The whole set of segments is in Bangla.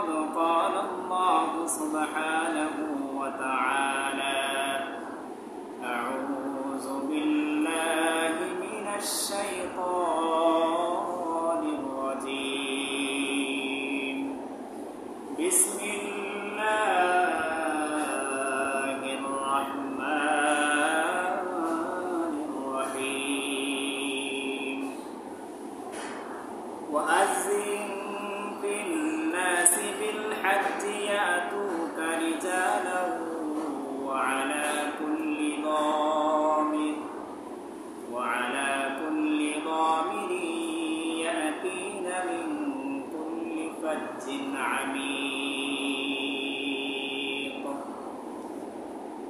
فقد قال الله سبحانه وتعالى أعوذ بالله من الشيطان الرجيم بسم الله الرحمن الرحيم وأذن في الناس بالحج يأتوك رجالا وعلى كل ضامر يأتين من كل فج عميق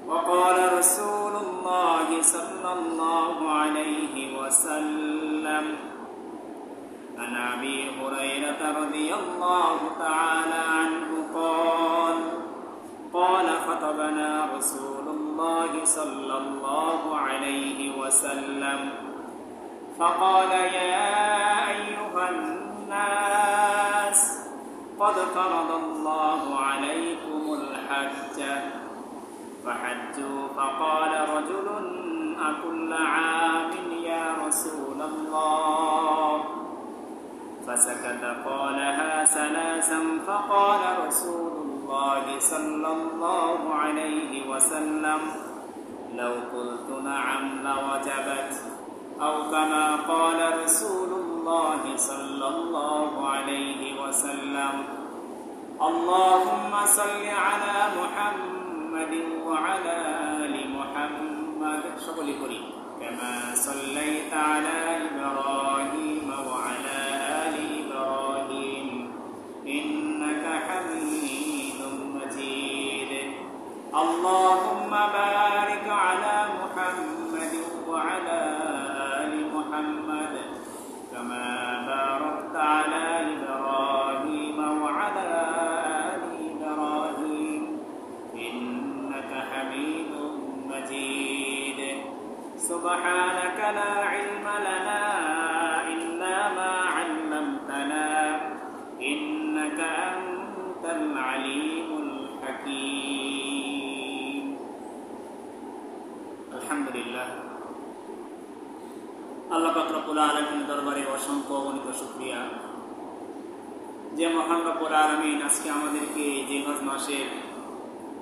وقال رسول الله صلى الله عليه وسلم عن أبي هريرة رضي الله تعالى عنه قال خطبنا رسول الله صلى الله عليه وسلم فقال يا أيها الناس قد فرض الله عليكم الحج فحجوا فقال رجل أكل عام يا رسول الله فسكت قالها ثلاثا فقال رسول الله صلى الله عليه وسلم لو قلت نعم لوجبت أو كما قال رسول الله صلى الله عليه وسلم اللهم صل على محمد وعلى آل محمد كما صليت على إبراهيم وعلى آل إبراهيم إنك حميد مجيد اللهم بارك على محمد وعلى آل محمد كما باركت على إبراهيم وعلى آل إبراهيم إنك حميد مجيد سبحانك لا علم لنا إلا ما علمتنا إنك أنت العليم الحكيم الحمد لله আল্লাহ পাক রব্বুল আলামিনের দরবারে অসংখ্য অগণিত শুকরিয়া যে মহান রব্বুল আলামিন আজকে আমাদেরকে যে হজ মাসের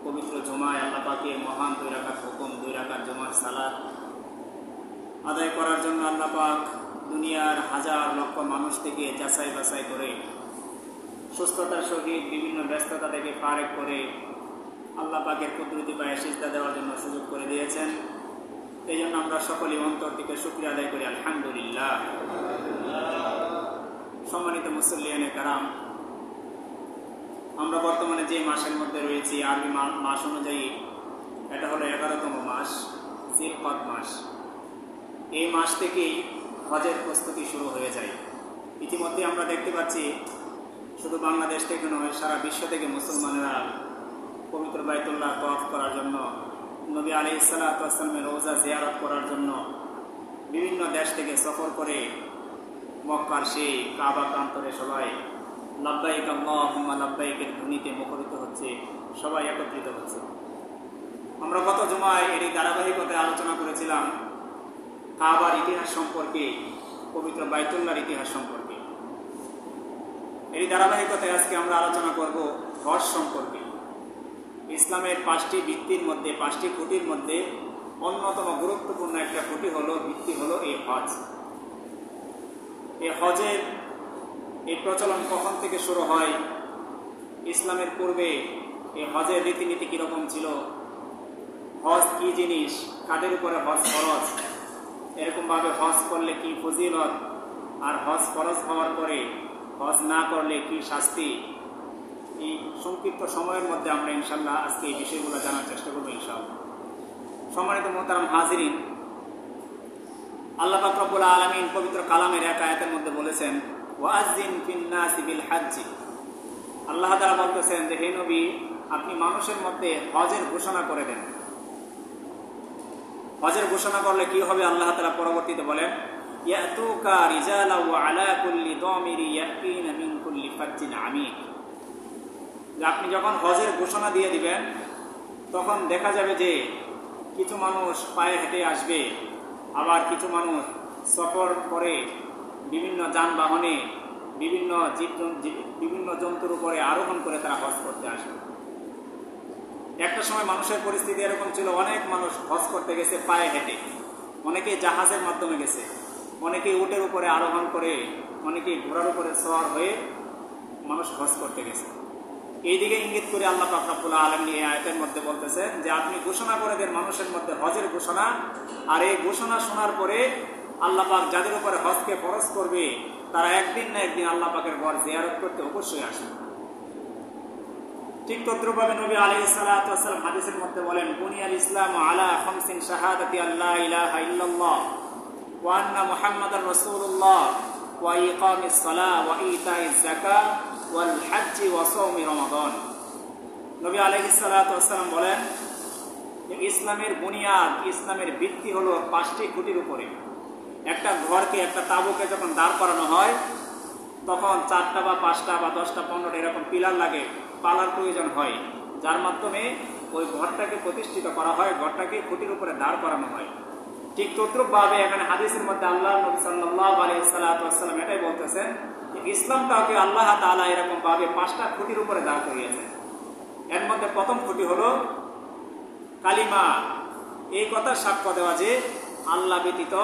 পবিত্র জুমায় আল্লাহ পাকের মহান 2 রাকাত হুকুম 2 রাকাত জুমার সালাত আদায় করার জন্য আল্লাহ পাক দুনিয়ার হাজার লক্ষ মানুষ থেকে যাচাই বাছাই করে সুস্থতার সহিত বিভিন্ন ব্যস্ততা থেকে ফারেক করে আল্লাহ পাকের কুদরতি পায়ে সিজদা দেওয়ার জন্য সুযোগ করে দিয়েছেন। এই জন্য আমরা সকলেই অন্তর থেকে শুকরিয়া আদায় করি আলহামদুলিল্লাহ। সম্মানিত মুসল্লিয়ানে কারাম, আমরা বর্তমানে যে মাসের মধ্যে রয়েছি আরবি মাস অনুযায়ী এটা হলো 11তম মাস, জিলকদ মাস। এই মাস থেকেই হজের প্রস্তুতি শুরু হয়ে যায়। ইতিমধ্যে আমরা দেখতে পাচ্ছি শুধু বাংলাদেশ থেকে নয়, সারা বিশ্ব থেকে মুসলমানেরা পবিত্র বাইতুল্লাহ তওয়াফ করার জন্য, নবী আলাইহিস সালাতু ওয়াস সালামের রওজা জিয়ারত করার জন্য বিভিন্ন দেশ থেকে সফর করে মক্কার সেই কাবা প্রান্তরে সবাই লাব্বাইক আল্লাহুম্মা লাব্বাইকের ধ্বনিতে মুখরিত হচ্ছে, সবাই একত্রিত হচ্ছে। আমরা গত জুমায় এর ধারাবাহিকতায় আলোচনা করেছিলাম কাবার ইতিহাস সম্পর্কে, পবিত্র বাইতুল্লাহর ইতিহাস সম্পর্কে। এই ধারাবাহিকতায় আজকে আমরা আলোচনা করব হজ সম্পর্কে। ইসলামের 5টি ভিত্তির মধ্যে, 5টি খুঁটির মধ্যে অন্যতম গুরুত্বপূর্ণ একটা খুঁটি হলো, ভিত্তি হলো এই হজ। এই হজের এই প্রচলন কখন থেকে শুরু হয়, ইসলামের পূর্বে এই হজের রীতিনীতি কীরকম ছিল, হজ কি জিনিস, কাদের উপরে হজ ফরজ, এরকমভাবে হজ করলে কি ফজিলত, আর হজ ফরজ হওয়ার পরে হজ না করলে কি শাস্তি, এই সংক্ষিপ্ত সময়ের মধ্যে আমরা ইনশাল্লাহ আজকে এই বিষয়গুলো জানার চেষ্টা করবো ইনশাআল্লাহ। সম্মানিত মুহতারাম হাজিরিন, আল্লাহ পাক রব্বুল আলামিন পবিত্র কালামের এক আয়াতের মধ্যে বলেছেন ওয়াজিন ফিন নাসি বিল হজ্জ। আল্লাহ তাআলা বলতেছেন যে হে নবী, আপনি মানুষের মধ্যে হজের ঘোষণা করে দেন। হজের ঘোষণা করলে কি হবে আল্লাহ তাআলা পরবর্তীতে বলেন ইয়াতুকা রিজালা ওয়া আলা কুল্লি দামিরি ইয়াতিনা মিন কুল্লি ফাজ্জিন আমিক। যে আপনি যখন হজের ঘোষণা দিয়ে দিবেন তখন দেখা যাবে যে কিছু মানুষ পায়ে হেঁটে আসবে, আবার কিছু মানুষ সফর করে বিভিন্ন যানবাহনে বিভিন্ন জন্তুর উপরে আরোহণ করে তারা হজ করতে আসবে। একটা সময় মানুষের পরিস্থিতি এরকম ছিল, অনেক মানুষ হজ করতে গেছে পায়ে হেঁটে, অনেকেই জাহাজের মাধ্যমে গেছে, অনেকেই উটের উপরে আরোহণ করে, অনেকেই ঘোড়ার উপরে সওয়ার হয়ে মানুষ হজ করতে গেছে। এইদিকে ইঙ্গিত করে আল্লাহ পাক রব্বুল আলামিন এই আয়াতের মধ্যে বলতেছেন যে আপনি ঘোষণা করে দেন মানুষের মধ্যে হজের ঘোষণা, আর এই ঘোষণা শোনার পরে আল্লাহ পাক যাদের উপরে হজকে ফরজ করবে তারা একদিন না একদিন আল্লাহ পাকের ঘর জিয়ারত করতে অবশ্যই আসবে। ঠিক তদ্রুপভাবে নবী আলাইহিস সালাতু ওয়াস সালাম হাদিসের মধ্যে বলেন, বুনিয়াল ইসলামু আলা খামসিন শাহাদাতি আল্লা ইলাহা ইল্লাল্লাহ ওয়া আন্না মুহাম্মাদার রাসূলুল্লাহ ওয়া ইকামিস সালাহ ওয়া ইতাইজ যাকাত ওয়াল হজ্জ ওয়া সাওমি রমাদান। নবী আলাইহিস সালাতু ওয়াস সালাম বলেন যে ইসলামের বুনিয়াদ, ইসলামের ভিত্তি হলো 5টি খুঁটির উপরে। একটা ঘরকে, একটা তাঁবুকে যখন দাঁড় করানো হয় তখন 4টা বা 5টা বা 10টা 15টা এরকম পিলার লাগে, পালার প্রয়োজন হয়, যার মাধ্যমে ওই ঘরটাকে প্রতিষ্ঠিত করা হয়, ঘরটাকে খুঁটির উপরে দাঁড় করানো হয়। ঠিক তদ্রুপভাবে এখানে হাদিসের মধ্যে আল্লাহ নবী সাল্লাল্লাহু আলাইহি ওয়াসাল্লাম এটাই বলতেছেন যে ইসলামটাকে আল্লাহ তাআলা এরকম ভাবে 5টা খুঁটির উপরে দাঁড় করিয়েছেন। এর মধ্যে প্রথম খুঁটি হলো কালিমা, এই কথা সাক্ষ্য দেওয়া যে আল্লাহ ব্যতীত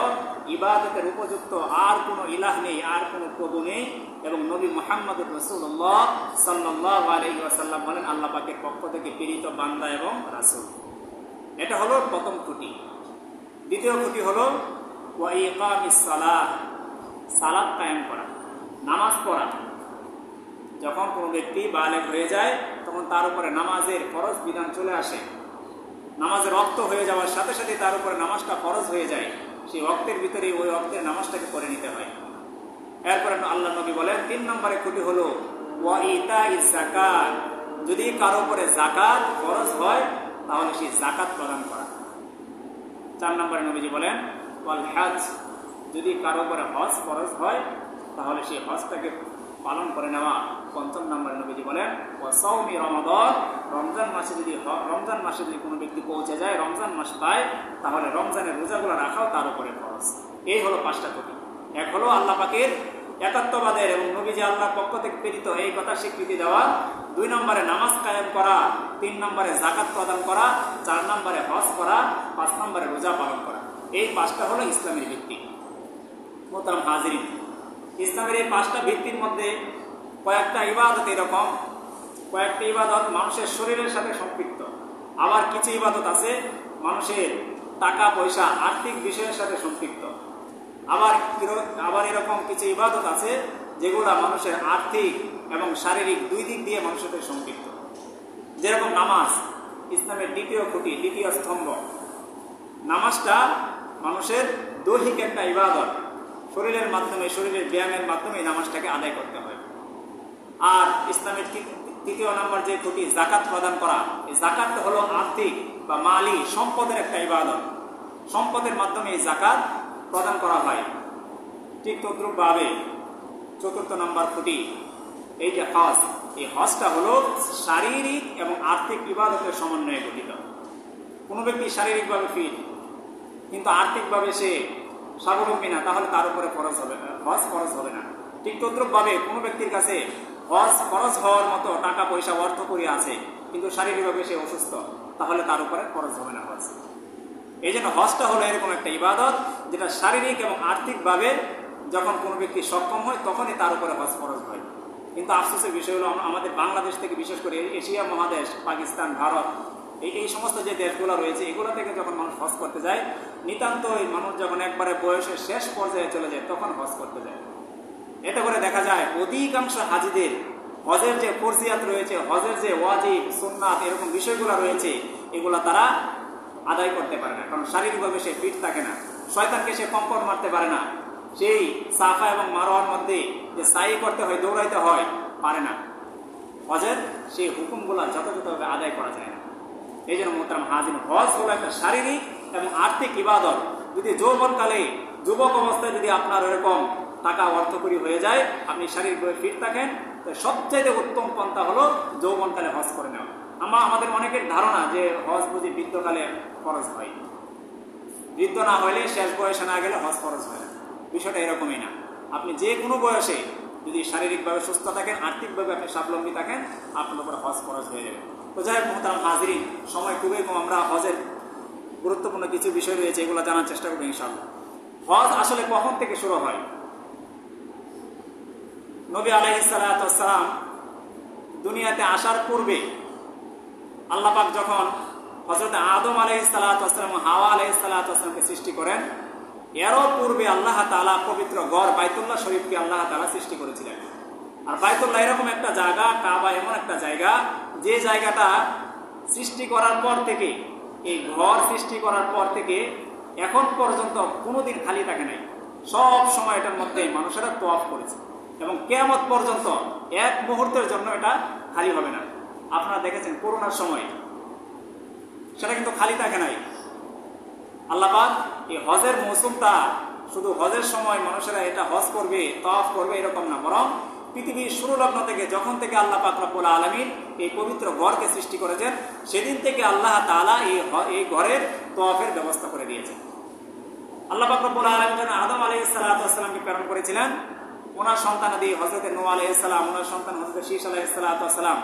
ইবাদতের উপযুক্ত আর কোনো ইলাহ নেই, আর কোনো প্রভু নেই, এবং নবী মুহাম্মদুর রাসূলুল্লাহ সাল্লাল্লাহু আলাইহি ওয়াসাল্লাম হলেন আল্লাহ পাকের পক্ষ থেকে প্রেরিত বান্দা এবং রাসূল। এটা হলো প্রথম খুঁটি। দ্বিতীয় খুঁটি হলো ওয়া ইকামিস সালাহ, সালাত কায়েম করা, নামাজ পড়া। যখন কোনো ব্যক্তি বালেগ হয়ে যায় তখন তার উপরে নামাজের ফরজ বিধান চলে আসে, নামাজের ওয়াক্ত হয়ে যাওয়ার সাথে সাথে তার উপরে নামাজটা ফরজ হয়ে যায়, সেই ওয়াক্তের ভিতরে ওই ওয়াক্তের নামাজটাকে পড়ে নিতে হয়। এরপরে আল্লাহ নবী বলেন 3 নম্বরে খুঁটি হলো ওয়া ইতাইজ যাকাত, যদি কারো উপরে যাকাত ফরজ হয় তাহলে সেই যাকাত প্রদান করা। 4 নম্বরে নবীজি বলেন ওয়াল হজ, যদি কারো উপরে হজ ফরজ হয় তাহলে সেই হজটাকে পালন করে নেওয়া। 5 নম্বরে নবীজি বলেন ওয়া সাওমি রমাদান, রমজান মাসে যদি কোনো ব্যক্তি পৌঁছে যায়, রমজান মাস পায়, তাহলে রমজানের রোজাগুলো রাখাও তার উপরে ফরজ। এই হলো 5টা খুঁটি। এক হলো আল্লাহ পাকের একাত্মবাদের এবং নবীজি আল্লাহর পক্ষ থেকে প্রেরিত এই কথা স্বীকৃতি দেওয়া। 2 নম্বরে নামাজ কায়েম করা, 3 নম্বরে যাকাত প্রদান করা, 4 নম্বরে হজ করা, 5 নম্বরে রোজা পালন করা। এই 5টা হলো ইসলামের ভিত্তি। মোহতারাম হাজিরিন, ইসলামের এই 5টা ভিত্তির মধ্যে কয়েকটা ইবাদত এরকম, কয়েকটা ইবাদত মানুষের শরীরের সাথে সম্পৃক্ত, আবার কিছু ইবাদত আছে মানুষের টাকা পয়সা আর্থিক বিষয়ের সাথে সম্পৃক্ত, আবার এরকম কিছু ইবাদত আছে যেগুলো মানুষের আর্থিক এবং শারীরিক 2 দিক দিয়ে মানুষের সাথে সম্পৃক্ত। যেরকম নামাজ, ইসলামের দ্বিতীয় খুঁটি, দ্বিতীয় স্তম্ভ। নামাজটা মানুষের দৈহিক একটা ইবাদত, শরীরের মাধ্যমে, শরীরের ব্যায়ামের মাধ্যমে নামাজটাকে আদায় করতে হয়। আর ইসলামের 3 নম্বর যে খুঁটি যাকাত প্রদান করা, এই যাকাতটা হলো আর্থিক বা মালি সম্পদের একটা ইবাদত, সম্পদের মাধ্যমে এই যাকাত প্রদান করা হয়। ঠিক তদ্রুপভাবে 4 নম্বর খুঁটি এই যে হজ, এই হজটা হলো শারীরিক এবং আর্থিক ইবাদতের সমন্বয়ে গঠিত। কোনো ব্যক্তি শারীরিকভাবে ফিট কিন্তু আর্থিকভাবে সে স্বাবলম্বী না, তাহলে তার উপরে হজ ফরজ হবে না। ঠিক তদ্রুপভাবে কোনো ব্যক্তির কাছে হজ ফরজ হওয়ার মতো টাকা পয়সা অর্থ করি আছে কিন্তু শারীরিকভাবে সে অসুস্থ, তাহলে তার উপরে ফরজ হবে না হজ। এই জন্য হজটা হলো এরকম একটা ইবাদত যেটা শারীরিক এবং আর্থিকভাবে যখন কোনো ব্যক্তি সক্ষম হয় তখনই তার উপরে হজ ফরজ হয়। কিন্তু আফসোসের বিষয় হলো আমাদের বাংলাদেশ থেকে, বিশেষ করে এশিয়া মহাদেশ, পাকিস্তান, ভারত, এই সমস্ত যে দেশগুলো রয়েছে এগুলো থেকে যখন মানুষ হজ করতে যায়, নিতান্তই মানুষ যখন একবারে বয়সের শেষ পর্যায়ে চলে যায় তখন হজ করতে যায়। এতে করে দেখা যায় অধিকাংশ হাজিদের হজের যে ফরজিয়াত রয়েছে, হজের যে ওয়াজিব সুন্নাত এরকম বিষয়গুলো রয়েছে, এগুলো তারা আদায় করতে পারে না, কারণ শারীরিকভাবে সে ফিট থাকে না, শয়তানকে সে কম্পন মারতে পারে না, সেই সাফা এবং মারওয়ার মধ্যে যে সাই করতে হয়, দৌড়াইতে হয়, পারে না। হজের সেই হুকুমগুলো যথাযথভাবে আদায় করা যায় না। এই জন্য মোহতারাম হাজির, হজ হলো একটা শারীরিক এবং আর্থিক ইবাদত। যদি যৌবনকালে, যুবক অবস্থায় যদি আপনার এরকম টাকা অর্থকরী হয়ে যায়, আপনি শারীরিকভাবে ফিট থাকেন, তো সবচাইতে উত্তম পন্থা হলো যৌবনকালে হজ করে নেওয়া। আমাদের অনেকের ধারণা যে হজ বুঝি বৃদ্ধকালে ফরজ হয়, বৃদ্ধ না হলে শেষ বয়সে না গেলে হজ ফরজ হয় না। বিষয়টা এরকমই না। আপনি যে কোনো বয়সে যদি শারীরিকভাবে সুস্থ থাকেন, আর্থিকভাবে আপনি স্বাবলম্বী থাকেন, আপনার উপরে হজ ফরজ হয়ে যাবে। তো যাই হোক মুহতারাম হাজিরিন, সময় খুবই কম, আমরা হজের গুরুত্বপূর্ণ কিছু বিষয় রয়েছে, এগুলো জানার চেষ্টা করবো ইনশাআল্লাহ। হজ আসলে কখন থেকে শুরু হয়? নবী আলাইহিস সালাতু ওয়াস সালাম দুনিয়াতে আসার পূর্বে আল্লাহ পাক যখন হযরত আদম আলাইহিস সালাতু ওয়াস সালাম হাওয়া আলাইহিস সালাতু ওয়াস সালামকে সৃষ্টি করেন, এরও পূর্বে আল্লাহ তাআলা পবিত্র ঘর বাইতুল্লাহ শরীফকে আল্লাহ তাআলা সৃষ্টি করেছিলেন। আর বাইতুল্লাহ এরকম একটা জায়গা, কাবা এমন একটা জায়গা, যে জায়গাটা সৃষ্টি করার পর থেকে, এই ঘর সৃষ্টি করার পর থেকে এখন পর্যন্ত কোনোদিন খালি থাকে নাই। সব সময় এটার মধ্যে মানুষেরা তওয়াফ করেছে এবং কিয়ামত পর্যন্ত এক মুহূর্তের জন্য এটা খালি হবে না। আপনারা দেখেছেন করোনার সময় সেটা কিন্তু খালি থাকে নাই। আল্লাহ পাক এই হজের মৌসুমটা শুধু হজের সময় মানুষেরা এটা হজ করবে, তওয়াফ করবে এরকম না, বরং পৃথিবীর শুরু লগ্ন থেকে যখন থেকে আল্লাহ পাক রব্বুল আলামিন এই পবিত্র ঘরকে সৃষ্টি করেছেন, সেদিন থেকে আল্লাহ তাআলা এই ঘরের তওয়াফের ব্যবস্থা করে দিয়েছেন। আল্লাহ পাক রব্বুল আলামিন যখন আদম আলাইহিস সালাতু ওয়াস সালামকে প্রেরণ করেছিলেন, ওনার সন্তানাদি হযরত নূহ আলাইহিস সালাম, ওনার সন্তান হযরত শীশ আলাইহিস সালাতু ওয়াস সালাম,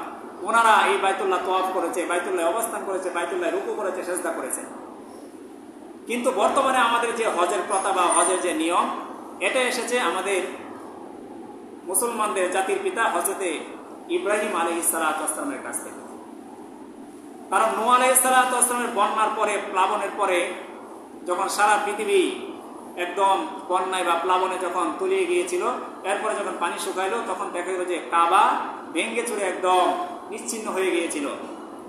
ওনারা এই বাইতুল্লাহ তওয়াফ করেছে, বাইতুল্লাহ অবস্থান করেছে, বাইতুল্লাহ রুকু করেছে, সিজদা করেছে। কিন্তু বর্তমানে আমাদের যে হজের প্রথা বা হজের যে নিয়ম, এটা এসেছে আমাদের মুসলমানদের জাতির পিতা হযরত ইব্রাহিম আলাইহিস সালাতু ওয়াস সালামের কাছ থেকে। কারণ নূহ আলাইহিস সালাতু ওয়াস সালামের বন্যার পরে, প্লাবনের পরে যখন সারা পৃথিবী একদম বন্যায় বা প্লাবনে যখন তলিয়ে গিয়েছিল, এরপরে যখন পানি শুকাইলো, তখন দেখা গেল যে কাবা ভেঙ্গে চুরে একদম নিশ্চিহ্ন হয়ে গিয়েছিল।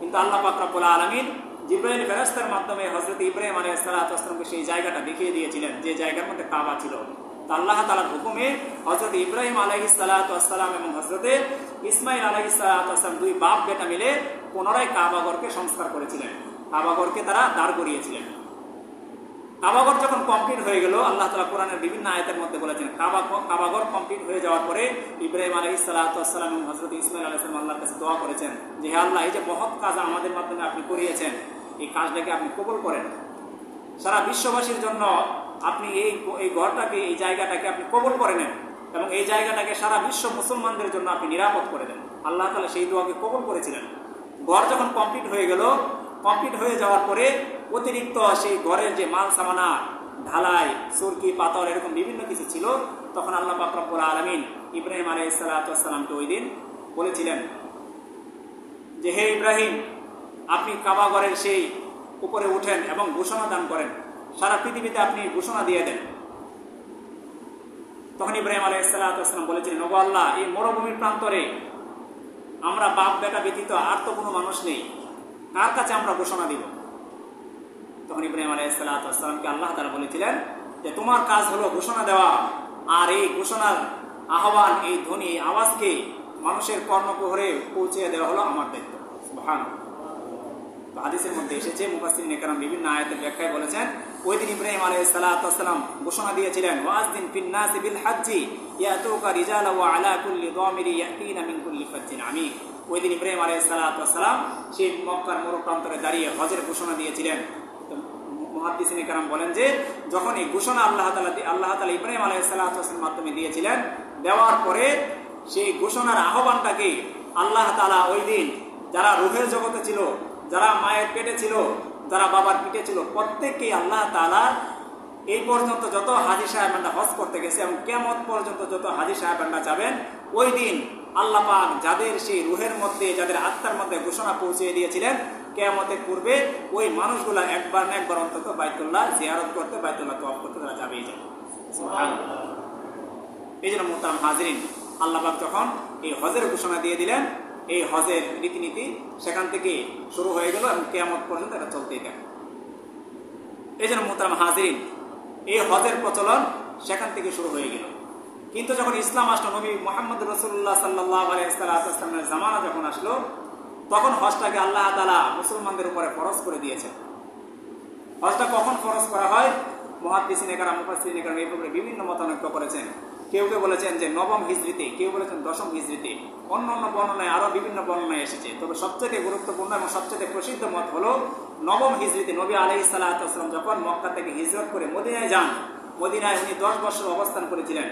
কিন্তু আল্লাহ পাক রব্বুল আলামিন জিবরাইল ফেরেশতার মাধ্যমে হযরত ইব্রাহিম আলাইহিস সালাতু ওয়াস সালামকে সেই জায়গাটা দেখিয়ে দিয়েছিলেন, যে জায়গার মধ্যে কাবা ছিল। তো আল্লাহ তাআলার হুকুমে হযরত ইব্রাহিম আলাইহিস সালাতু ওয়াস সালাম এবং হযরত ইসমাঈল আলাইহিস সালাতু ওয়াস সালাম দুই বাপ বেটা মিলে পুনরায় কাবাঘরকে সংস্কার করেছিলেন, কাবাঘরকে তারা দাঁড় করিয়েছিলেন। কাবাঘর যখন কমপ্লিট হয়ে গেল, আল্লাহ তাআলা কোরআনের বিভিন্ন আয়াতের মধ্যে বলেছেন, কাবাঘর কমপ্লিট হয়ে যাওয়ার পরে ইব্রাহিম আলাইহিস সালাতু ওয়াস সালাম এবং হযরত ইসমাঈল আলাইহিস সালাম আল্লাহর কাছে দোয়া করেছেন যে, হে আল্লাহ, এই যে মহৎ কাজ আমাদের মাধ্যমে আপনি করিয়েছেন, এই কাজটাকে আপনি কবুল করেন। সারা বিশ্ববাসীর জন্য আপনি এই ঘরটাকে, এই জায়গাটাকে আপনি কবুল করে নেন এবং এই জায়গাটাকে সারা বিশ্ব মুসলমানদের জন্য আপনি নিরাপদ করে দেন। আল্লাহ তাআলা সেই দোয়াকে কবুল করেছিলেন। ঘর যখন কমপ্লিট হয়ে গেল, কমপ্লিট হয়ে যাওয়ার পরে অতিরিক্ত সেই ঘরের যে মাল সামানা, ঢালাই, সুরকি, পাথর এরকম বিভিন্ন কিছু ছিল, তখন আল্লাহ পাক রব্বুল আলামিন ইব্রাহিম আলাইহিস সালাতু ওয়াস সালামকে ওই দিন বলেছিলেন যে, হে ইব্রাহিম, আপনি কাবা ঘরের সেই উপরে উঠেন এবং ঘোষণা দান করেন, সারা পৃথিবীতে আপনি ঘোষণা দিয়ে দেন। তখন ইব্রাহিম আলাইহিস সালাতু ওয়াস সালাম বলেছিলেন, ওগো আল্লাহ, এই মরুভূমির প্রান্তরে আমরা বাপ বেটা ব্যতীত আর তো কোনো মানুষ নেই, কার কাছে আমরা ঘোষণা দিব? তখন ইব্রাহিম আলাইহিস সালাতু ওয়াস সালামকে আল্লাহ তাআলা বলেছিলেন যে, তোমার কাজ হলো ঘোষণা দেওয়া, আর এই ঘোষণার আহ্বান, এই ধ্বনি, এই আওয়াজকে মানুষের কর্ণকুহরে পৌঁছে দেওয়া হলো আমার দায়িত্ব। সুবহানাল্লাহ। তো হাদিসের মধ্যে এসেছে, মুফাসসিরিন কেরাম বিভিন্ন আয়াতের ব্যাখ্যায় বলেছেন, ওই দিন ইব্রাহিম আলাইহিস সালাতু ওয়াস সালাম ঘোষণা দিয়েছিলেন, ওয়াজদিন ফিন নাসি বিল হাজ্জি ইয়াতুকা রিজালা ওয়া আলা কুল্লি দামিরি ইয়াতিনা মিন কুল্লি ফাজ্জিন আমিক। ওই দিন ইব্রাহিম আলাইহিস সালাতু ওয়াস সালাম সেই মক্কার মরুপ্রান্তরে দাঁড়িয়ে হজের ঘোষণা দিয়েছিলেন। মুহাদ্দিসিন কেরাম বলেন যে, যখন এই ঘোষণা আল্লাহ তাআলা ইব্রাহিম আলাইহিস সালাতু ওয়াস সালামের মাধ্যমে দিয়েছিলেন, দেওয়ার পরে সেই ঘোষণার আহ্বানটাকে আল্লাহ তাআলা ওই দিন যারা রূহের জগতে ছিল, যারা মায়ের পেটে ছিল, যারা বাবার পিঠে ছিল, প্রত্যেককেই আল্লাহ তাআলা এই পর্যন্ত যত হাজী সাহেবানরা হজ করতে গেছে এবং কিয়ামত পর্যন্ত যত হাজী সাহেবানরা যাবেন, ওই দিন আল্লাহ পাক যাদের সেই রূহের মধ্যে, যাদের আত্মার মধ্যে ঘোষণা পৌঁছে দিয়েছিলেন, কিয়ামতের পূর্বে ওই মানুষগুলা একবার না একবার অন্তত বাইতুল্লাহ জিয়ারত করতে, বাইতুল্লাহ তওয়াফ করতে তারা যাবেই যাবে। সুবহানাল্লাহ। এই জন্য মুহতারাম হাজিরিন, আল্লাহ পাক যখন এই হজের ঘোষণা দিয়ে দিলেন, এই হজের রীতিনীতি সেখান থেকে শুরু হয়ে গেল এবং কিয়ামত পর্যন্ত এটা চলতেই থাকে। এই জন্য মুহতারাম হাজিরিন, এই হজের প্রচলন সেখান থেকে শুরু হয়ে গেল। কিন্তু যখন ইসলাম আসলো, নবী মুহাম্মদ রাসূলুল্লাহ সাল্লাল্লাহু আলাইহি ওয়াসাল্লামের জামানা যখন আসলো, তখন হজটাকে আল্লাহ তাআলা মুসলমানদের উপরে ফরজ করে দিয়েছেন। হজটা কখন ফরজ করা হয়, মুহাদ্দিসিন কেরাম, মুফাসসিরিন কেরাম এই ব্যাপারে বিভিন্ন মতানৈক্য করেছেন। কেউ কেউ বলেছেন যে নবম হিজরিতে, কেউ বলেছেন দশম হিজরিতে, অন্য অন্য বর্ণনায় আরো বিভিন্ন বর্ণনায় এসেছে। তবে সবচেয়ে গুরুত্বপূর্ণ এবং সবচেয়ে প্রসিদ্ধ মত হলো নবম হিজরিতে নবী আলাইহিস সালাতু ওয়াস সালাম যখন মক্কা থেকে হিজরত করে মদিনায় যান, মদিনায় উনি 10 বছর অবস্থান করেছিলেন।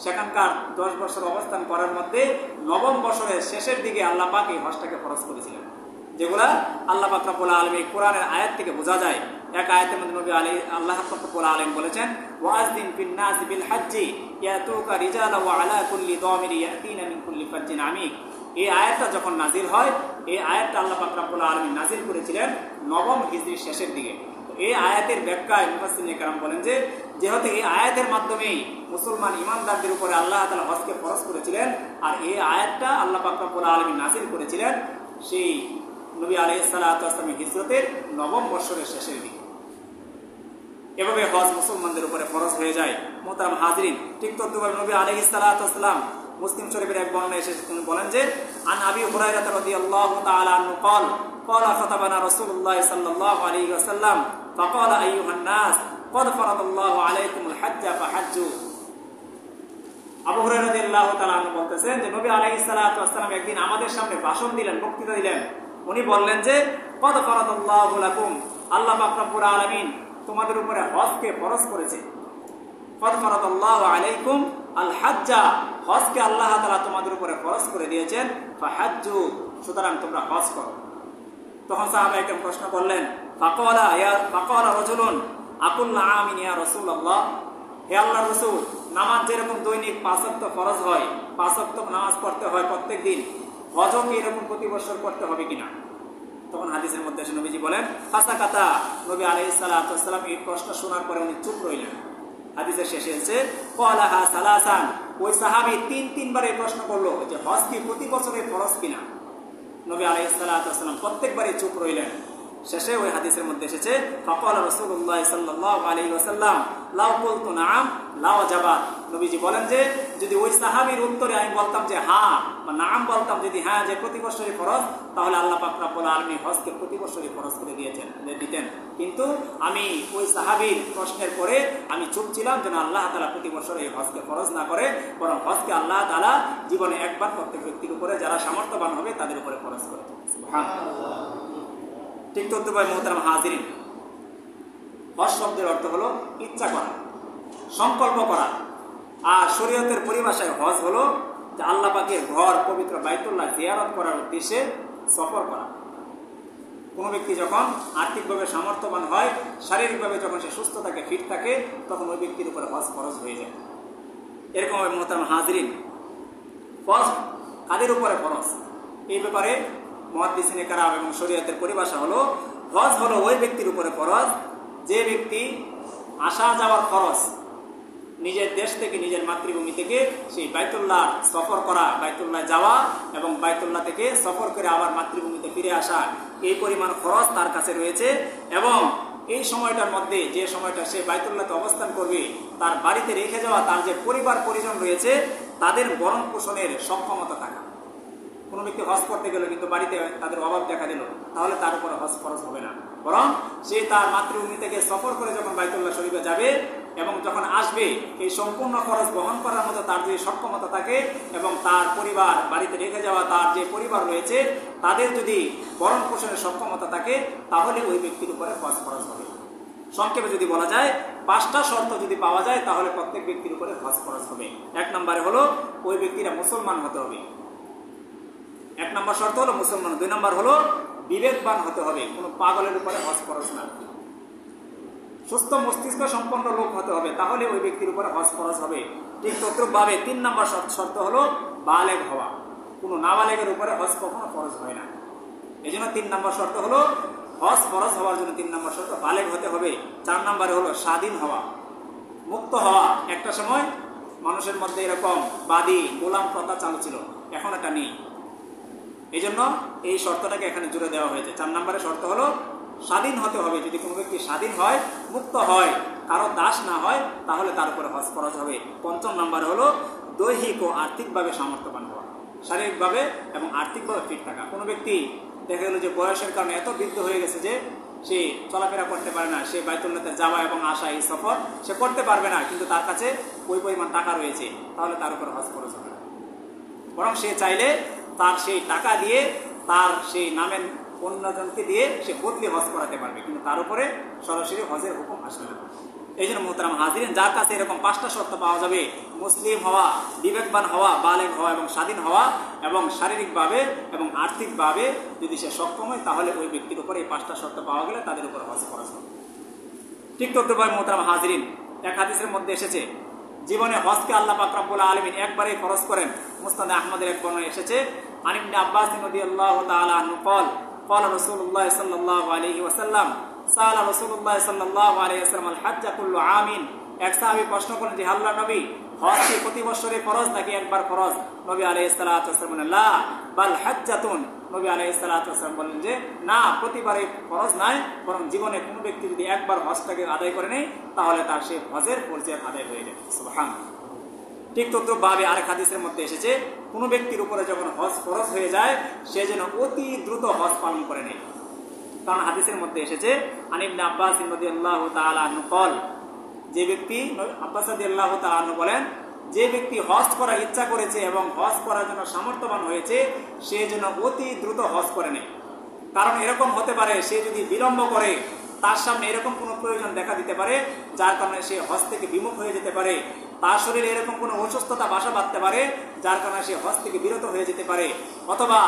সেখানকার 10 বছর অবস্থান করার মধ্যে নবম বছরের শেষের দিকে আল্লাহ পাক এই হজটাকে ফরজ করেছিলেন, যেগুলা আল্লাহ পাক রব্বুল আলামিন কোরআনের আয়াত থেকে বোঝা যায়। এক আয়াতের মধ্যে নবী আল্লাহ পাক রব্বুল আলামিন বলেছেন, ওয়াজদিন ফিন নাস বিল হজ্জি ইয়াতুকা রিজালা ওয়া আলা কুল্লি দামিরি ইয়াতিনা মিন কুল্লি ফাজ্জিন আমিক। এই আয়াতটা যখন নাজিল হয়, এই আয়াতটা আল্লাহ পাক রব্বুল আলামিন নাজিল করেছিলেন নবম হিজরির শেষের দিকে। এই আয়াতের ব্যাখ্যায় মুফাসসিরিনে কেরাম বলেন যে যেহেতু এই আয়াতের মাধ্যমেই মুসলমান ইমানদারদের উপরে আল্লাহ তাআলা হজকে ফরজ করেছিলেন, আর এই আয়াতটা আল্লাহ পাক রব্বুল আলামিন নাজিল করেছিলেন সেই নবী আলাইহিস সালাতু ওয়াস সালামের হিজরতের নবম বছরের শেষের দিকে। এভাবে হজ মুসলমানদের উপরে ফরজ হয়ে যায়। মুহতারাম হাজিরিন, ঠিক তদ্রুপভাবে নবী আলাইহিস সালাতু ওয়াস সালাম মুসলিম শরীফের এক বর্ণনায় এসেছে, তিনি বলেন যে আন আবি হুরায়রা রাদিয়াল্লাহু তাআলা আনহু قال قال خطبنا رسول الله صلى الله عليه وسلم فقال ايها الناس قد فرض الله عليكم الحج فحجوا। আবু হুরায়রা রাদিয়াল্লাহু তাআলা আনহু বলতেছেন যে নবী আলাইহিস সালাতু ওয়াস সালাম একদিন আমাদের সামনে ভাষণ দিলেন, বক্তৃতা দিলেন। উনি বললেন যে কদ ফারাদাল্লাহু লাকুম, আল্লাহ পাক রব্বুল আলামিন তোমাদের উপরে হজকে ফরজ করেছে। কদ ফারাদাল্লাহু আলাইকুম আল হাজ্জা, হজকে আল্লাহ তাআলা তোমাদের উপরে ফরজ করে দিয়েছেন। ফাহাজ্জু, সুতরাং তোমরা হজ করো। তখন সাহাবায়ে কেরাম প্রশ্ন করলেন, ফাকালা রাজুলুন আকুল্লা আমিন ইয়া রাসূলুল্লাহ, হে আল্লাহর রাসূল, নামাজ যেরকম দৈনিক 5 ওয়াক্ত ফরজ হয়, 5 ওয়াক্ত নামাজ পড়তে হয় প্রত্যেক দিন, হজও কি এরকম প্রতি বছর করতে হবে কিনা? তখন হাদিসের মধ্যে এসে নবীজি বলেন ফাসাকাতা, নবী আলাইহিস সালাতু ওয়াস সালাম এই প্রশ্ন শোনার পরে উনি চুপ রইলেন। হাদিসের শেষে এসেছে ক্বালাহা সালাসান, ওই সাহাবী 3 বার এই প্রশ্ন করলো যে হজ কি প্রতি বছরে ফরজ কিনা। নবী আলাইহিস সালাতু ওয়াস সালাম প্রত্যেকবারই চুপ রইলেন। শেষে ওই হাদিসের মধ্যে এসেছে ফাকালা রাসূলুল্লাহ সাল্লাল্লাহু আলাইহি ওয়াসাল্লাম লাউ কুলতু নাআম লাও জাবাত, নবীজি বলেন যে যদি ওই সাহাবীর উত্তরে আমি বলতাম যে হ্যাঁ বা নাআম বলতাম, যদি হ্যাঁ যে প্রতি বছরই ফরজ, তাহলে আল্লাহ পাক রব্বুল আলামিন হজকে প্রতি বছরই ফরজ করে দিতেন। কিন্তু আমি ওই সাহাবীর প্রশ্নের পরে আমি চুপ ছিলাম যেন আল্লাহ তাআলা প্রতি বছর এই হজকে ফরজ না করে, বরং হজকে আল্লাহ তাআলা জীবনে একবার প্রত্যেক ব্যক্তির উপরে যারা সামর্থ্যবান হবে তাদের উপরে ফরজ করে। সুবহানাল্লাহ। ঠিক তদ্রুপভাবে মুহতারাম হাজিরিন, হজ শব্দের অর্থ হলো ইচ্ছা করা, সংকল্প করা। আর শরীয়তের পরিভাষায় হজ হলো যে আল্লাহ পাকের ঘর পবিত্র বাইতুল্লাহ জিয়ারত করার উদ্দেশ্যে সফর করা। কোনো ব্যক্তি যখন আর্থিকভাবে সামর্থ্যবান হয়, শারীরিকভাবে যখন সে সুস্থ থাকে, ফিট থাকে, তখন ওই ব্যক্তির উপরে হজ ফরজ হয়ে যায়। এরকম মুহতারাম হাজিরিন, হজ কাদের উপরে ফরজ, এই ব্যাপারে মুহাদ্দিসিনে কেরাম এবং শরীয়তের পরিভাষা হলো হজ হলো ওই ব্যক্তির উপরে ফরজ যে ব্যক্তি আসা যাওয়ার খরচ নিজের দেশ থেকে, নিজের মাতৃভূমি থেকে সেই বাইতুল্লাহ সফর করা, বাইতুল্লাহ যাওয়া এবং বাইতুল্লাহ থেকে সফর করে আবার মাতৃভূমিতে ফিরে আসা, এই পরিমাণ খরচ তার কাছে রয়েছে। এবং এই সময়টার মধ্যে, যে সময়টা সে বাইতুল্লাহতে অবস্থান করবে, তার বাড়িতে রেখে যাওয়া তার যে পরিবার পরিজন রয়েছে তাদের ভরণ পোষণের সক্ষমতা থাকা। কোনো ব্যক্তি হজ করতে গেল কিন্তু বাড়িতে তাদের অভাব দেখা দিল, তাহলে তার উপরে হজ ফরজ হবে না, বরং সে তার মাতৃভূমি থেকে সফর করে যখন বাইতুল্লাহ শরীফে যাবে এবং যখন আসবে, এই সম্পূর্ণ খরচ বহন করার মতো তার যে সক্ষমতা থাকে এবং তার পরিবার, বাড়িতে রেখে যাওয়া তার যে পরিবার রয়েছে তাদের যদি ভরণ পোষণের সক্ষমতা থাকে, তাহলে ওই ব্যক্তির উপরে হজ ফরজ হবে। সংক্ষেপে যদি বলা যায়, 5টা শর্ত যদি পাওয়া যায় তাহলে প্রত্যেক ব্যক্তির উপরে হজ ফরজ হবে। 1 নম্বরে হলো ওই ব্যক্তিরা মুসলমান হতে হবে, 1 নম্বর শর্ত হলো মুসলমান। 2 নম্বর হলো বিবেকবান হতে হবে, কোনো পাগলের উপরে হজ ফরজ না। সুস্থ মস্তিষ্ক সম্পন্ন লোক হতে হবে, তাহলে ওই ব্যক্তির উপরে হজ ফরজ হবে। ঠিক তদ্রুপভাবে 3 নম্বর শর্ত হলো বালেগ হওয়া, কোনো নাবালেগের উপরে হজ কখনো ফরজ হয় না। এই জন্য 3 নম্বর শর্ত হলো হজ ফরজ হওয়ার জন্য 3 নম্বর শর্ত বালেগ হতে হবে। 4 নম্বরে হলো স্বাধীন হওয়া, মুক্ত হওয়া। একটা সময় মানুষের মধ্যে এরকম বাদী গোলাম প্রথা চালু ছিল, এখন এটা নেই। এই জন্য এই শর্তটাকে এখানে জুড়ে দেওয়া হয়েছে। 4 নম্বরের শর্ত হলো স্বাধীন হতে হবে। যদি কোনো ব্যক্তি স্বাধীন হয়, মুক্ত হয়, কারো দাস না হয়, তাহলে তার উপরে হজ ফরজ হবে। 5 নম্বরে হলো দৈহিক ও আর্থিকভাবে সামর্থ্যবান হওয়া, শারীরিকভাবে এবং আর্থিকভাবে ফিট থাকা। কোনো ব্যক্তি দেখা গেল যে বয়সের কারণে এত বৃদ্ধ হয়ে গেছে যে সে চলাফেরা করতে পারে না, সে বাইতুল্লাহতে যাওয়া এবং আসা এই সফর সে করতে পারবে না, কিন্তু তার কাছে ওই পরিমাণ টাকা রয়েছে, তাহলে তার উপর হজ খরচ হবে না। বরং সে চাইলে তার সেই টাকা দিয়ে তার সেই নামের অন্যজনকে দিয়ে সে বদলি হজ করাতে পারবে, কিন্তু তার উপরে সরাসরি হজের হুকুম আসবে না। এই জন্য মোহতারাম হাজিরিন, যার কাছে এরকম 5টা শর্ত পাওয়া যাবে, মুসলিম হওয়া, বিবেকবান হওয়া, বালেগ হওয়া এবং স্বাধীন হওয়া, এবং শারীরিকভাবে এবং আর্থিকভাবে যদি সে সক্ষম হয়, তাহলে ওই ব্যক্তির উপরে এই 5টা শর্ত পাওয়া গেলে তাদের উপর হজ খরচ হবে। ঠিক তদ্রুপ মোহতারাম হাজিরিন, এক হাদিসের মধ্যে এসেছে জীবনে হজকে আল্লাহ পাক রব্বুল আলামিন একবারেই ফরজ করেন। মুসনাদে আহমদের এক বর্ণনায় এসেছে, আন ইবনে আব্বাস রাদিয়াল্লাহু তাআলা আনহু قال قال رسول الله صلى الله عليه وسلم سأل رسول الله صلى الله عليه وسلم الحج كل عام। এক সাহাবী প্রশ্ন করলেন যে আল্লাহর নবী, হজ কি প্রতি বছরে ফরজ নাকি একবার ফরজ? নবী আলাইহিস সালাতু ওয়াস সালাম বলেন, লা বাল হাজ্জাতুন। নবী আলাইহিস সালাতু ওয়াস সালাম বলেন যে না, প্রতিবারে ফরজ নয়, বরং জীবনে কোনো ব্যক্তি যদি একবার হজটাকে আদায় করে নেয়, তাহলে তার সেই হজের ফরজিয়ত আদায় হয়ে যাবে। সুবহানাল্লাহ। ঠিক তদ্রুপভাবে আরেক হাদিসের মধ্যে এসেছে, কোনো ব্যক্তির উপরে যখন হজ ফরজ হয়ে যায়, সে যেন অতি দ্রুত হজ পালন করে নেয়। কারণ হাদিসের মধ্যে এসেছে, আন ইবনে আব্বাস রাদিয়াল্লাহু তাআলা আনহু قال, যে ব্যক্তি, আব্বাস রাদিয়াল্লাহু তাআলা আনহু বলেন, যে ব্যক্তি হজ করার ইচ্ছা করেছে এবং হজ করার জন্য সামর্থ্যবান হয়েছে, সে যেন অতি দ্রুত হজ করে নেয়। কারণ এরকম হতে পারে, সে যদি বিলম্ব করে, তার সামনে এরকম কোনো প্রয়োজন দেখা দিতে পারে যার কারণে সে হজ থেকে বিমুখ হয়ে যেতে পারে, তার শরীরে এরকম কোনো অসুস্থতা বাসা বাঁধতে পারে যার কারণে সে হজ থেকে বিরত হয়ে যেতে পারে, অথবা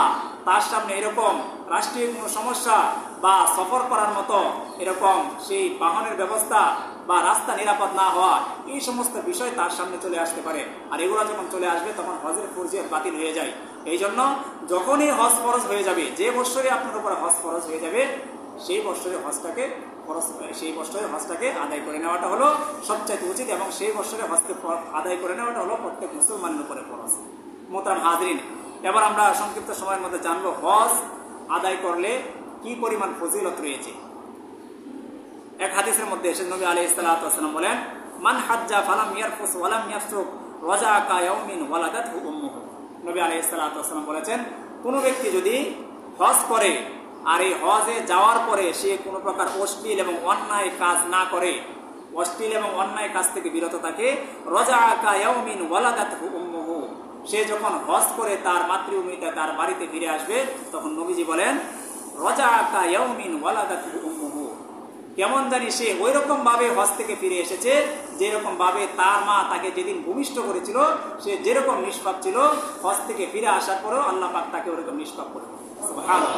তার সামনে এরকম রাষ্ট্রীয় কোনো সমস্যা বা সফর করার মতো এরকম সেই বাহনের ব্যবস্থা বা রাস্তা নিরাপদ না হওয়া, এই সমস্ত বিষয় তার সামনে চলে আসতে পারে। আর এগুলো যখন চলে আসবে, তখন হজের ফরজিয়ত বাতিল হয়ে যায়। এই জন্য যখনই হজ ফরজ হয়ে যাবে, যে বৎসরে আপনার উপর হজ ফরজ হয়ে যাবে, সেই বৎসরে হজটাকে আদায় করে নেওয়াটা হলো সবচাইতে উচিত, এবং সেই বৎসরে হজকে আদায় করে নেওয়াটা হলো প্রত্যেক মুসলমানের উপরে ফরজ। মোহতারাম হাজরিন, এবার আমরা সংক্ষিপ্ত সময়ের মধ্যে জানবো হজ আদায় করলে কি পরিমাণ ফজিলত রয়েছে। এক হাদিসের মধ্যে এসে নবী আলাইহিস সালাতু ওয়াস সালাম বলেন, মান হাজ্জা ফালাম ইয়ারফুস ওয়ালাম ইয়াফসুক রাজাআ কা ইয়াউমিন ওয়ালাদাতহু উম্মুহু। নবী আলাইহিস সালাতু ওয়াস সালাম বলেছেন, কোনো ব্যক্তি যদি হজ করে আর এই হজে যাওয়ার পরে সে কোনো প্রকার অশ্লীল এবং অন্যায় কাজ না করে, অশ্লীল এবং অন্যায় কাজ থেকে বিরত থাকে, রাজাআ কা ইয়াউমিন ওয়ালাদাতহু উম্মুহু, সে যখন হজ করে তার মাতৃভূমিতে তার বাড়িতে ফিরে আসবে, তখন নবীজি বলেন, রাজাআ কা ইয়াউমিন ওয়ালাদাতহু উম্মুহু, কেমন জানি সে ওই রকম ভাবে হজ থেকে ফিরে এসেছে যেরকম ভাবে তার মা তাকে যেদিন ভূমিষ্ঠ করেছিল, সে যেরকম নিষ্পাপ ছিল, হজ থেকে ফিরে আসার পরেও আল্লাহ পাক তাকে ওরকম নিষ্পাপ করে। সুবহানাল্লাহ।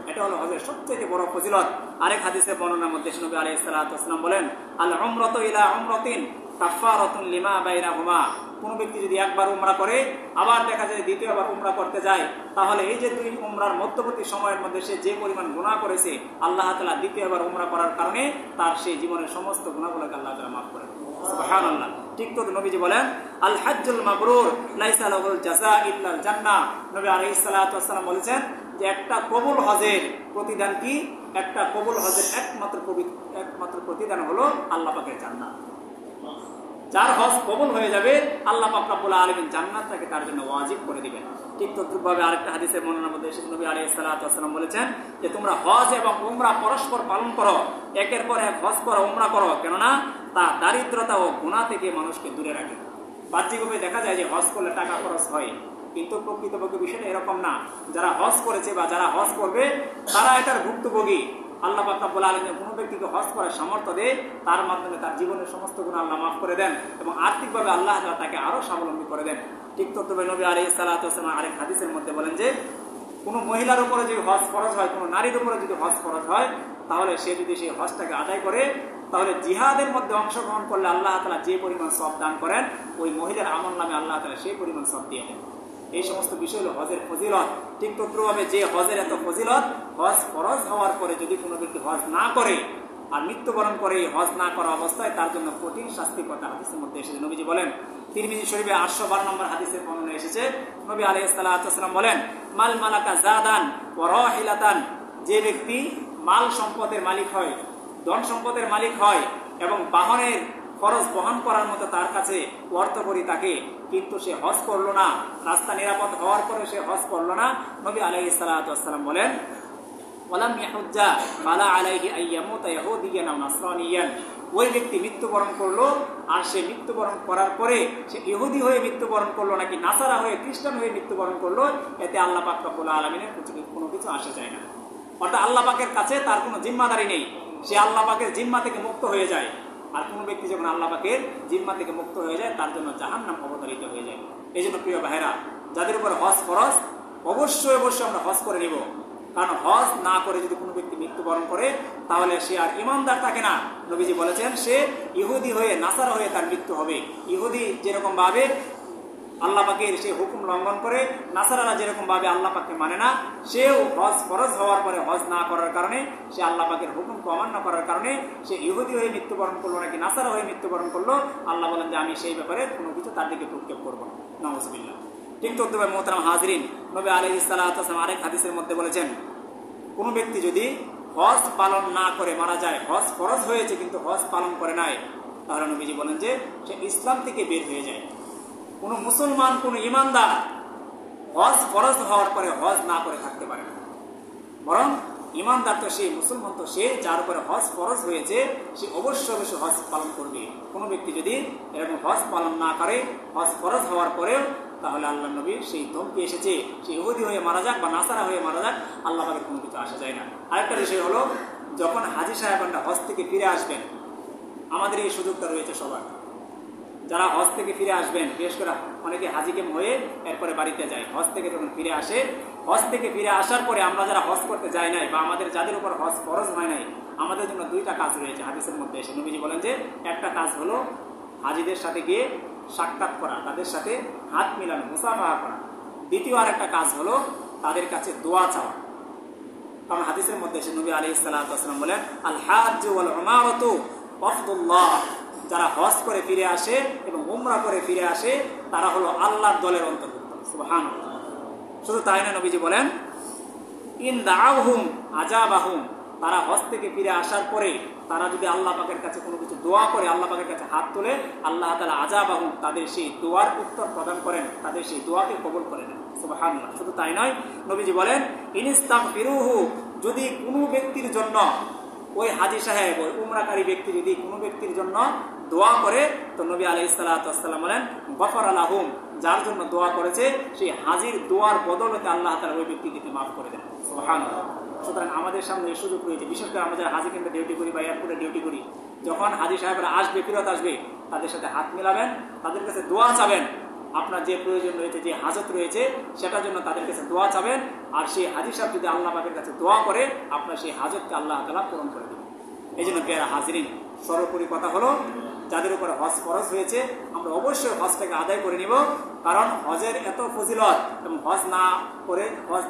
এটা হলো হজের সবচেয়ে বড় ফজিলত। আরেক হাদিসের বর্ণনার মধ্যে নবী আলাইহিস সালাতু ওয়াস সালাম বলেন, আল উমরাতু ইলা উমরাতিন কাফারাতুন লিমা বাইনাহুমা। কোনো ব্যক্তি যদি একবার উমরা করে, আবার দেখা যায় দ্বিতীয়বার উমরা করতে যায়, তাহলে এই যে দুই উমরার মধ্যবর্তী সময়ের মধ্যে সে যে পরিমাণ গুনাহ করেছে, আল্লাহ তাআলা দ্বিতীয়বার উমরা করার কারণে তার সেই জীবনের সমস্ত গুনাহগুলোকে আল্লাহ তাআলা মাফ করে দেন। সুবহানাল্লাহ। ঠিক তো নবীজি বলেন, আল হাজ্জুল মাবরুর লাইসা লাহুল জাযা ইল্লাল জান্নাহ। নবী আলাইহিস সালাতু ওয়াস সালাম বলেছেন যে একটা কবুল হজের প্রতিদান কি? একটা কবুল হজের একমাত্র প্রতিদান হলো আল্লাহ পাকের জান্নাত। যার হজ কবুল হয়ে যাবে, আল্লাহ পাক রব্বুল আলামিন জান্নাতটাকে তার জন্য ওয়াজিব করে দিবেন। ঠিক তদ্রুপভাবে আরেকটা হাদিসের বর্ণনার মধ্যে এসেছে, নবী আলাইহিস সালাতু ওয়াস সালাম বলেছেন যে তোমরা হজ এবং উমরা পরস্পর পালন করো, একের পর এক হজ করো, উমরা করো, কেননা তা দারিদ্রতা ও গুনাহ থেকে মানুষকে দূরে রাখে। বাহ্যিকভাবে দেখা যায় যে হজ করলে টাকা খরচ হয়, কিন্তু প্রকৃতপক্ষে বিষয়টা এরকম না। যারা হজ করেছে বা যারা হজ করবে, তারা এটার ভুক্তভোগী। আল্লাহ পাক রব্বুল আলামিন কোনো ব্যক্তিকে হজ করার সামর্থ্য দেয়, তার মাধ্যমে তার জীবনের সমস্ত গুনাহ আল্লাহ মাফ করে দেন এবং আর্থিকভাবে আল্লাহ তাকে আরো স্বাবলম্বী করে দেন। ঠিক তদ্রুপ নবী আলাইহিস সালাতু ওয়াস সালাম আরেক হাদিসের মধ্যে বলেন যে কোনো মহিলার উপরে যদি হজ ফরজ হয়, কোনো নারীর উপরে যদি হজ ফরজ হয়, তাহলে সে যদি সেই হজটাকে আদায় করে, তাহলে জিহাদের মধ্যে অংশগ্রহণ করলে আল্লাহ তাআলা যে পরিমাণ সওয়াব দান করেন, ওই মহিলার আমল নামে আল্লাহ তাআলা সেই পরিমাণ সওয়াব দিয়ে দেন। এই সমস্ত বিষয় হলো হজের ফজিলত। ঠিক তদ্রুপভাবে যে হজের এত ফজিলত, হজ ফরজ হওয়ার পরে যদি কোনো ব্যক্তি হজ না করে আর মৃত্যুবরণ করে, হজ না করা অবস্থায় তার জন্য কঠিন শাস্তির কথা হাদিসের মধ্যে এসেছে। নবীজি বলেন, তিরমিজি শরীফে 812 নম্বর হাদিসের বর্ণনা এসেছে, নবী আলাইহিস সালাতু ওয়াস সালাম বলেন, মাল মালাকা জাদান ওয়া রাহিলাতান, যে ব্যক্তি মাল সম্পদের মালিক হয়, ধন সম্পদের মালিক হয় এবং বাহনের খরচ বহন করার মতো তার কাছে অর্থ করি থাকে, কিন্তু সে হজ করলো না, রাস্তা নিরাপদ হওয়ার পরে সে হজ করলো না, নবী আলাইহিস সালাতু ওয়াস সালাম বলেন, ওয়ালাম ইয়াহুজ্জা ফালা আলাইহি আইয়ামুতা ইয়াহুদিয়ান আও নাসরানিয়ান। ওই ব্যক্তি মৃত্যুবরণ করলো, আর সে মৃত্যুবরণ করার পরে সে ইহুদি হয়ে মৃত্যুবরণ করলো নাকি নাসারা হয়ে খ্রিস্টান হয়ে মৃত্যুবরণ করলো, এতে আল্লাহ পাক রব্বুল আলামিনের কোনো কিছু আসে যায় না। অর্থাৎ আল্লাহ পাকের কাছে তার কোনো জিম্মাদারি নেই, সে আল্লাহ পাকের জিম্মা থেকে মুক্ত হয়ে যায়। আর কোনো ব্যক্তি যখন আল্লাহ পাকের জিম্মা থেকে মুক্ত হয়ে যায় তার জন্য জাহান্নাম অবতারিত হয়ে যায়। এই জন্য প্রিয় ভাইরা, যাদের উপর হজ ফরজ, অবশ্যই অবশ্যই আমরা হজ করে নিব। কারণ হজ না করে যদি কোনো ব্যক্তি মৃত্যুবরণ করে তাহলে সে আর ইমানদার থাকে না। নবীজি বলেছেন সে ইহুদি হয়ে নাসারা হয়ে তার মৃত্যু হবে। ইহুদি যেরকম ভাবে আল্লাহ পাকের সে হুকুম লঙ্ঘন করে, নাসারারা যেরকম ভাবে আল্লাহ পাককে মানে না, সেও হজ ফরজ হওয়ার পরে হজ না করার কারণে, সে আল্লাহ পাকের হুকুমকে অমান্য করার কারণে সে ইহুদি হয়ে মৃত্যুবরণ করলো নাকি নাসারা হয়ে মৃত্যুবরণ করলো, আল্লাহ বলেন যে আমি সেই ব্যাপারে কোনো কিছু তার দিকে প্রক্ষেপ করবো না। নাউজুবিল্লাহ। ঠিক তদ্রুপ মোহতারাম হাজরিন, নবী আলাইহিস সালাতু ওয়াস সালাম আরেক হাদিসের মধ্যে বলেছেন, কোনো ব্যক্তি যদি হজ পালন না করে মারা যায়, হজ ফরজ হয়েছে কিন্তু হজ পালন করে নাই, তাহলে নবীজি বলেন যে সে ইসলাম থেকে বের হয়ে যায়। কোনো মুসলমান, কোনো ইমানদার হজ ফরজ হওয়ার পরে হজ না করে থাকতে পারে না, বরং ইমানদার তো সে, মুসলমান তো সে, যার উপরে হজ ফরজ হয়েছে সে অবশ্যই অবশ্যই হজ পালন করবে। কোনো ব্যক্তি যদি এরকম হজ পালন না করে হজ ফরজ হওয়ার পরেও, তাহলে আল্লাহ নবী সেই ধমকি এসেছে, সে ইহুদি হয়ে মারা যাক বা নাসারা হয়ে মারা যাক, আল্লাহ পাকের কোনো কিছু আসা যায় না। আরেকটা বিষয় হলো, যখন হাজী সাহেবানরা হজ থেকে ফিরে আসবেন, আমাদের এই সুযোগটা রয়েছে সবার, যারা হজ থেকে ফিরে আসবেন, বিশেষ করে অনেকে হাজী কেম হয়ে এরপরে বাড়িতে যায়, হজ থেকে যখন ফিরে আসে, হজ থেকে ফিরে আসার পরে আমরা যারা হজ করতে যাই নাই বা আমাদের যাদের উপর হজ ফরজ হয় নাই, আমাদের জন্য দুইটা কাজ রয়েছে হাদিসের মধ্যে এসে। নবীজি বলেন যে একটা কাজ হলো হাজীদের সাথে গিয়ে সাক্ষাৎ করা, তাদের সাথে হাত মিলানো, মুসাফাহা করা। দ্বিতীয় আরেকটা কাজ হলো তাদের কাছে দোয়া চাওয়া। কারণ হাদিসের মধ্যে এসে নবী আলাইহিস সালাতু ওয়াস সালাম বলেন, আল হাজ্জ ওয়াল উমরাতু ওয়াফদুল্লাহ, যারা হজ করে ফিরে আসে এবং উমরা করে ফিরে আসে তারা হলো আল্লাহর দলের অন্তর্ভুক্ত। সুবহানাল্লাহ। শুধু তাই না, নবীজি বলেন ইন দাআহুম আজাবাহুম, তারা হজ থেকে ফিরে আসার পরে তারা যদি আল্লাহ পাকের কাছে কোনো কিছু দোয়া করে, আল্লাহ পাকের কাছে হাত তোলে, আল্লাহ তাআলা আজাবাহুম, তাদের সেই দোয়ার উত্তর প্রদান করেন, তাদের সেই দোয়াকে কবুল করে নেন। সুবহানাল্লাহ। শুধু তাই নয়, নবীজি বলেন ইনিস্তাগফিরুহু, যদি কোনো ব্যক্তির জন্য, ওই হাজী সাহেব, ওই উমরাকারী ব্যক্তি যদি কোনো ব্যক্তির জন্য দোয়া করে, তো নবী আলাইহিস সালাতু ওয়াস সালাম বলেন গফারা লাহুম, যার জন্য দোয়া করেছে সেই হাজীর দোয়ার বদলতে আল্লাহ তাআলা ওই ব্যক্তিকে মাফ করে দেন। সুবহানাল্লাহ। সুতরাং আমাদের সামনে এই সুযোগ রয়েছে, বিশেষ করে আমরা যারা হাজী কেন্দ্রে ডিউটি করি বা এয়ারপোর্টে ডিউটি করি, যখন হাজী সাহেবরা আসবে, ফিরত আসবে, তাদের সাথে হাত মিলাবেন, তাদের কাছে দোয়া চাবেন, আপনার যে প্রয়োজন রয়েছে, যে হাজত রয়েছে সেটার জন্য তাদের কাছে দোয়া চাবেন। আর সেই হাজী সাহেব যদি আল্লাহ পাকের কাছে দোয়া করে, আপনার সেই হাজতকে আল্লাহ তাআলা পূরণ করে দেবেন। এই জন্য প্রিয় হাজরিন, সর্বোপরি কথা হলো যাদের উপরে হজ ফরজ হয়েছে আমরা অবশ্যই হজটাকে আদায় করে নিব। কারণ হজের এত ফজিলত, এবং হজ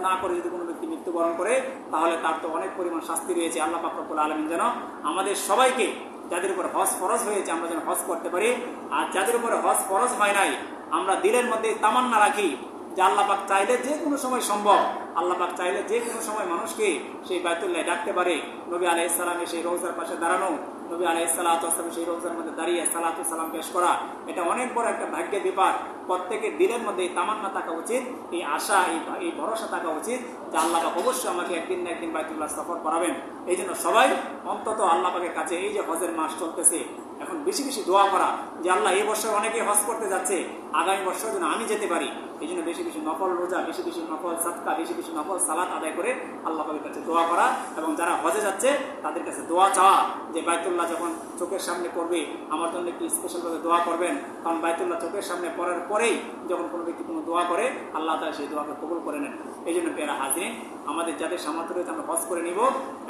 না করে যদি কোনো ব্যক্তি মৃত্যুবরণ করে তাহলে তার তো অনেক পরিমাণ শাস্তি রয়েছে। আল্লাহ পাক রব্বুল আলামিন যেন আমাদের সবাইকে, যাদের উপর হজ ফরজ হয়েছে আমরা যেন হজ করতে পারি, আর যাদের উপরে হজ ফরজ হয় নাই আমরা দিলের মধ্যে তামান্না রাখি যে আল্লাহ পাক চাইলে যে কোনো সময় সম্ভব, আল্লাহ পাক চাইলে যে কোনো সময় মানুষকে সেই বাইতুল্লাহ ডাকতে পারে। নবী আলাইহিস সালামের সেই রওজার পাশে দাঁড়ানো, নবী আলাইহিস সালাতু ওয়াস সালাম সেই রওজার মধ্যে দাঁড়িয়ে সালাতু সালাম পেশ করা, এটা অনেক বড় একটা ভাগ্যের ব্যাপার। প্রত্যেকের দিলের মধ্যে এই তামান্না থাকা উচিত, এই আশা, এই ভরসা থাকা উচিত যে আল্লাহ পাক অবশ্যই আমাকে একদিন না একদিন বাইতুল্লাহ সফর করাবেন। এই জন্য সবাই অন্তত আল্লাহ পাকের কাছে, এই যে হজের মাস চলতেছে, এখন বেশি বেশি দোয়া করা যে আল্লাহ এই বছর অনেকে হজ করতে যাচ্ছে, আগামী বছর যেন আমি যেতে পারি। এই জন্য বেশি বেশি নফল রোজা, বেশি বেশি নফল সাদকা, বেশি বেশি নফল সালাত আদায় করে আল্লাহ পাকের কাছে দোয়া করা, এবং যারা হজে যাচ্ছে তাদের কাছে দোয়া চাওয়া যে বাইতুল্লাহ যখন চোখের সামনে পড়বে আমার জন্য একটু স্পেশালভাবে দোয়া করবেন। কারণ বাইতুল্লাহ চোখের সামনে পড়ার পরেই যখন কোনো ব্যক্তি কোনো দোয়া করে আল্লাহ তাআলা সেই দোয়াকে কবুল করে নেন। এই জন্য প্রিয় হাজরিন, আমাদের যাদের সামর্থ্য রয়েছে আমরা হজ করে নিব,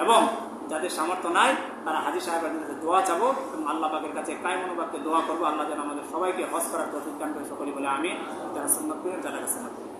এবং যাদের সামর্থ্য নাই তারা হাজী সাহেবের কাছে দোয়া চাবো এবং আল্লাহ পাকের কাছে কায়মনোবাক্যে দোয়া করবো আল্লাহ যেন আমাদের সবাইকে হজ করার তৌফিক দান করে। সকলেই বলে আমিন। যারা সুন্নাত করেন, যারা সুন্নাত করেন।